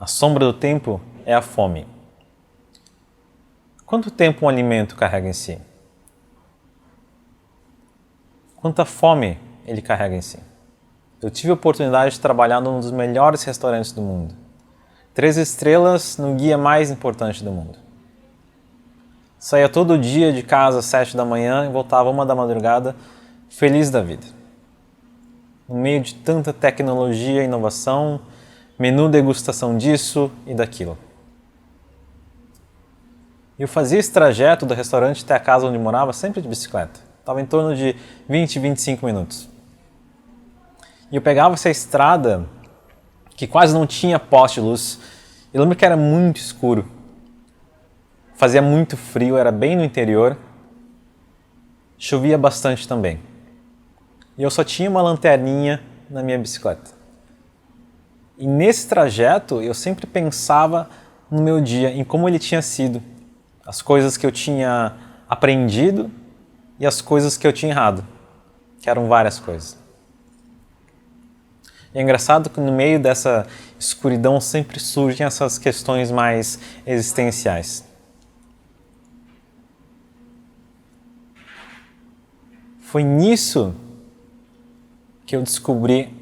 A sombra do tempo é a fome. Quanto tempo um alimento carrega em si? Quanta fome ele carrega em si? Eu tive a oportunidade de trabalhar num dos melhores restaurantes do mundo. 3 estrelas no guia mais importante do mundo. Saía todo dia de casa às 7 da manhã e voltava 1 da madrugada, feliz da vida. No meio de tanta tecnologia e inovação, menu degustação disso e daquilo. Eu fazia esse trajeto do restaurante até a casa onde morava sempre de bicicleta. Estava em torno de 20, 25 minutos. E eu pegava essa estrada que quase não tinha poste de luz. Eu lembro que era muito escuro. Fazia muito frio, era bem no interior. Chovia bastante também. E eu só tinha uma lanterninha na minha bicicleta. E nesse trajeto eu sempre pensava no meu dia, em como ele tinha sido. As coisas que eu tinha aprendido e as coisas que eu tinha errado. Que eram várias coisas. E é engraçado que no meio dessa escuridão sempre surgem essas questões mais existenciais. Foi nisso que eu descobri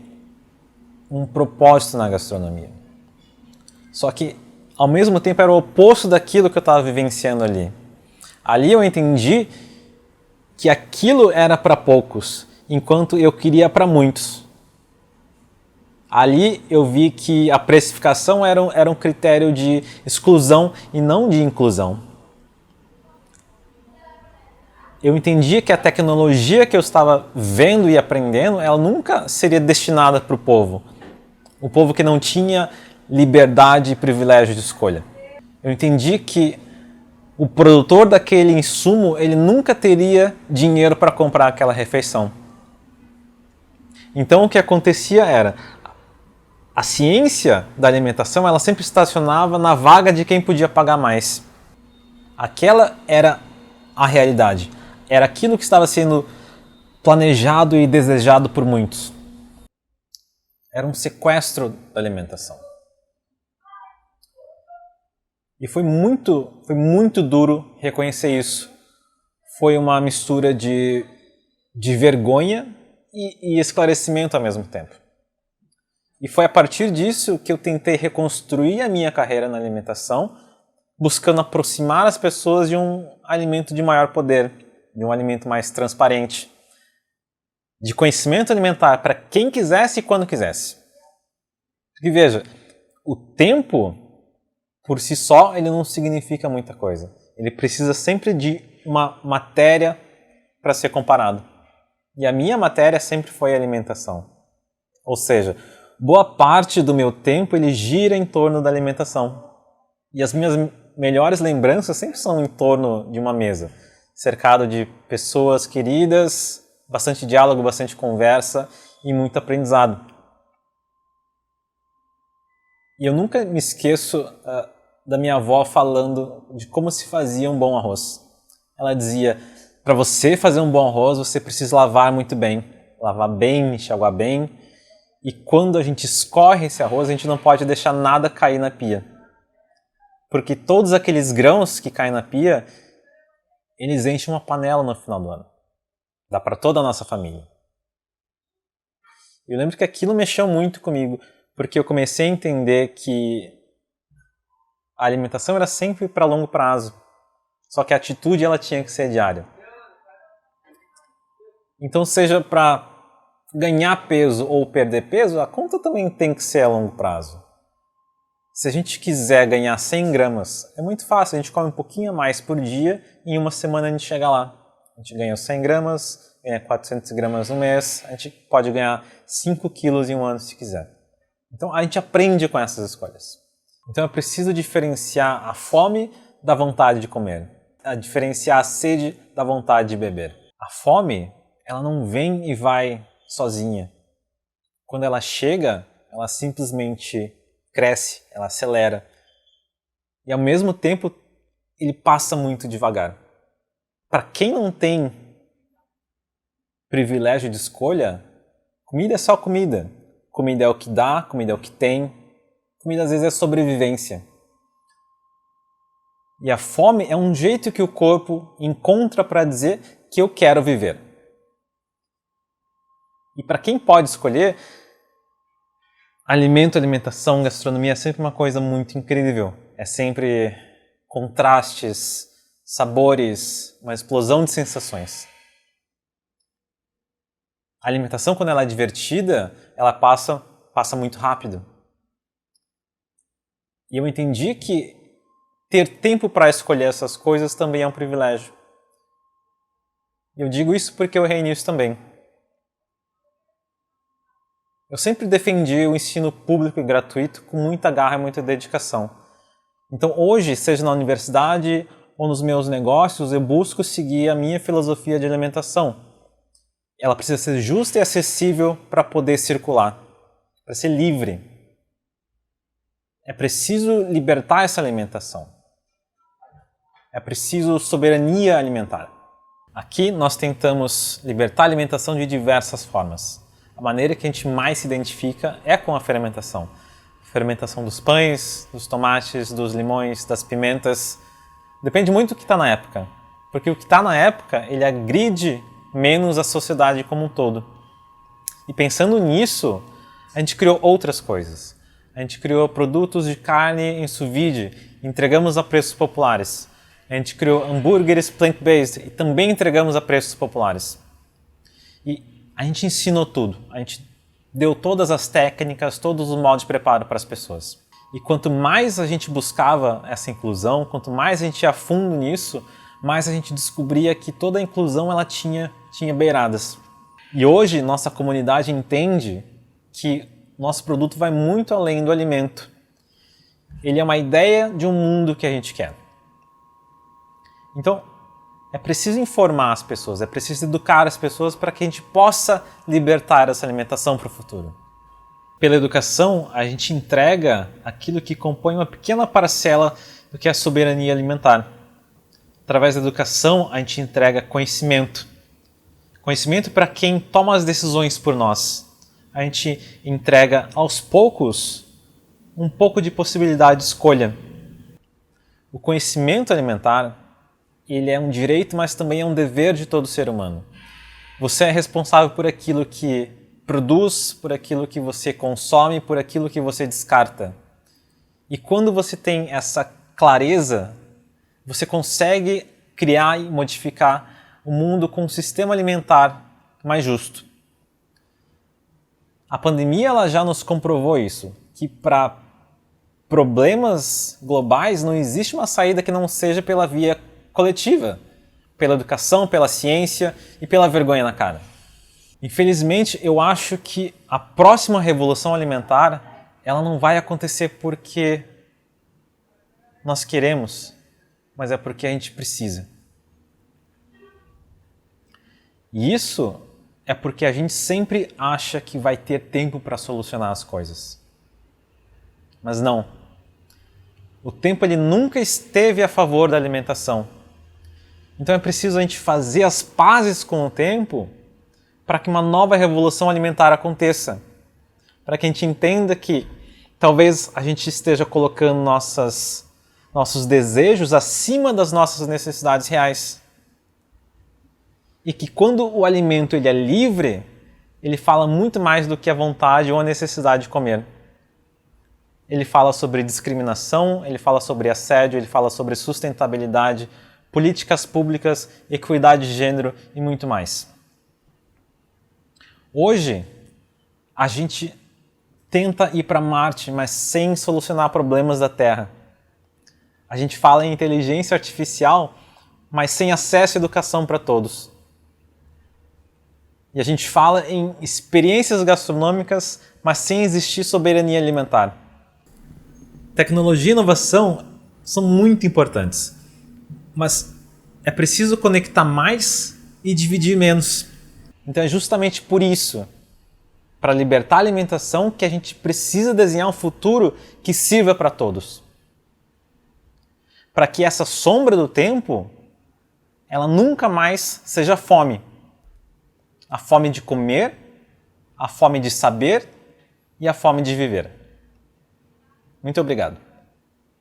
um propósito na gastronomia. Só que, ao mesmo tempo, era o oposto daquilo que eu estava vivenciando ali. Ali eu entendi que aquilo era para poucos, enquanto eu queria para muitos. Ali eu vi que a precificação era um critério de exclusão e não de inclusão. Eu entendi que a tecnologia que eu estava vendo e aprendendo, ela nunca seria destinada para o povo que não tinha liberdade e privilégio de escolha. Eu entendi que o produtor daquele insumo, ele nunca teria dinheiro para comprar aquela refeição. Então o que acontecia era, a ciência da alimentação, ela sempre estacionava na vaga de quem podia pagar mais. Aquela era a realidade. Era aquilo que estava sendo planejado e desejado por muitos. Era um sequestro da alimentação. E foi muito duro reconhecer isso. Foi uma mistura de vergonha e esclarecimento ao mesmo tempo. E foi a partir disso que eu tentei reconstruir a minha carreira na alimentação, buscando aproximar as pessoas de um alimento de maior poder, de um alimento mais transparente, de conhecimento alimentar para quem quisesse e quando quisesse. Porque veja, o tempo, por si só, ele não significa muita coisa. Ele precisa sempre de uma matéria para ser comparado. E a minha matéria sempre foi a alimentação. Ou seja, boa parte do meu tempo ele gira em torno da alimentação. E as minhas melhores lembranças sempre são em torno de uma mesa, cercado de pessoas queridas, bastante diálogo, bastante conversa e muito aprendizado. E eu nunca me esqueço da minha avó falando de como se fazia um bom arroz. Ela dizia, para você fazer um bom arroz, você precisa lavar muito bem. Lavar bem, enxaguar bem. E quando a gente escorre esse arroz, a gente não pode deixar nada cair na pia. Porque todos aqueles grãos que caem na pia, eles enchem uma panela no final do ano. Dá para toda a nossa família. Eu lembro que aquilo mexeu muito comigo, porque eu comecei a entender que a alimentação era sempre para longo prazo. Só que a atitude ela tinha que ser diária. Então, seja para ganhar peso ou perder peso, a conta também tem que ser a longo prazo. Se a gente quiser ganhar 100 gramas, é muito fácil, a gente come um pouquinho a mais por dia e em uma semana a gente chega lá. A gente ganha 100 gramas, ganha 400 gramas no mês, a gente pode ganhar 5 quilos em um ano se quiser. Então a gente aprende com essas escolhas. Então eu preciso diferenciar a fome da vontade de comer, diferenciar a sede da vontade de beber. A fome, ela não vem e vai sozinha. Quando ela chega, ela simplesmente cresce, ela acelera. E ao mesmo tempo, ele passa muito devagar. Para quem não tem privilégio de escolha, comida é só comida. Comida é o que dá, comida é o que tem. Comida às vezes é sobrevivência. E a fome é um jeito que o corpo encontra para dizer que eu quero viver. E para quem pode escolher, alimento, alimentação, gastronomia é sempre uma coisa muito incrível. É sempre contrastes, sabores, uma explosão de sensações. A alimentação, quando ela é divertida, ela passa muito rápido. E eu entendi que ter tempo para escolher essas coisas também é um privilégio. Eu digo isso porque eu errei nisso também. Eu sempre defendi o ensino público e gratuito com muita garra e muita dedicação. Então hoje, seja na universidade ou nos meus negócios, eu busco seguir a minha filosofia de alimentação. Ela precisa ser justa e acessível para poder circular, para ser livre. É preciso libertar essa alimentação. É preciso soberania alimentar. Aqui nós tentamos libertar a alimentação de diversas formas. A maneira que a gente mais se identifica é com a fermentação. Fermentação dos pães, dos tomates, dos limões, das pimentas. Depende muito do que está na época. Porque o que está na época, ele agride menos a sociedade como um todo. E pensando nisso, a gente criou outras coisas. A gente criou produtos de carne em sous vide, entregamos a preços populares. A gente criou hambúrgueres plant-based e também entregamos a preços populares. E a gente ensinou tudo. A gente deu todas as técnicas, todos os modos de preparo para as pessoas. E quanto mais a gente buscava essa inclusão, quanto mais a gente ia a fundo nisso, mais a gente descobria que toda a inclusão ela tinha beiradas. E hoje nossa comunidade entende que nosso produto vai muito além do alimento. Ele é uma ideia de um mundo que a gente quer. Então, é preciso informar as pessoas, é preciso educar as pessoas para que a gente possa libertar essa alimentação para o futuro. Pela educação, a gente entrega aquilo que compõe uma pequena parcela do que é a soberania alimentar. Através da educação, a gente entrega conhecimento. Conhecimento para quem toma as decisões por nós. A gente entrega, aos poucos, um pouco de possibilidade de escolha. O conhecimento alimentar, ele é um direito, mas também é um dever de todo ser humano. Você é responsável por aquilo que produz, por aquilo que você consome, por aquilo que você descarta. E quando você tem essa clareza, você consegue criar e modificar o mundo com um sistema alimentar mais justo. A pandemia ela já nos comprovou isso, que para problemas globais não existe uma saída que não seja pela via coletiva, pela educação, pela ciência e pela vergonha na cara. Infelizmente, eu acho que a próxima revolução alimentar ela não vai acontecer porque nós queremos, mas é porque a gente precisa. E isso é porque a gente sempre acha que vai ter tempo para solucionar as coisas. Mas não. O tempo ele nunca esteve a favor da alimentação. Então é preciso a gente fazer as pazes com o tempo para que uma nova revolução alimentar aconteça. Para que a gente entenda que talvez a gente esteja colocando nossos desejos acima das nossas necessidades reais. E que quando o alimento ele é livre, ele fala muito mais do que a vontade ou a necessidade de comer. Ele fala sobre discriminação, ele fala sobre assédio, ele fala sobre sustentabilidade, políticas públicas, equidade de gênero e muito mais. Hoje, a gente tenta ir para Marte, mas sem solucionar problemas da Terra. A gente fala em inteligência artificial, mas sem acesso à educação para todos. E a gente fala em experiências gastronômicas, mas sem existir soberania alimentar. Tecnologia e inovação são muito importantes, mas é preciso conectar mais e dividir menos. Então é justamente por isso, para libertar a alimentação, que a gente precisa desenhar um futuro que sirva para todos. Para que essa sombra do tempo, ela nunca mais seja fome. A fome de comer, a fome de saber e a fome de viver. Muito obrigado.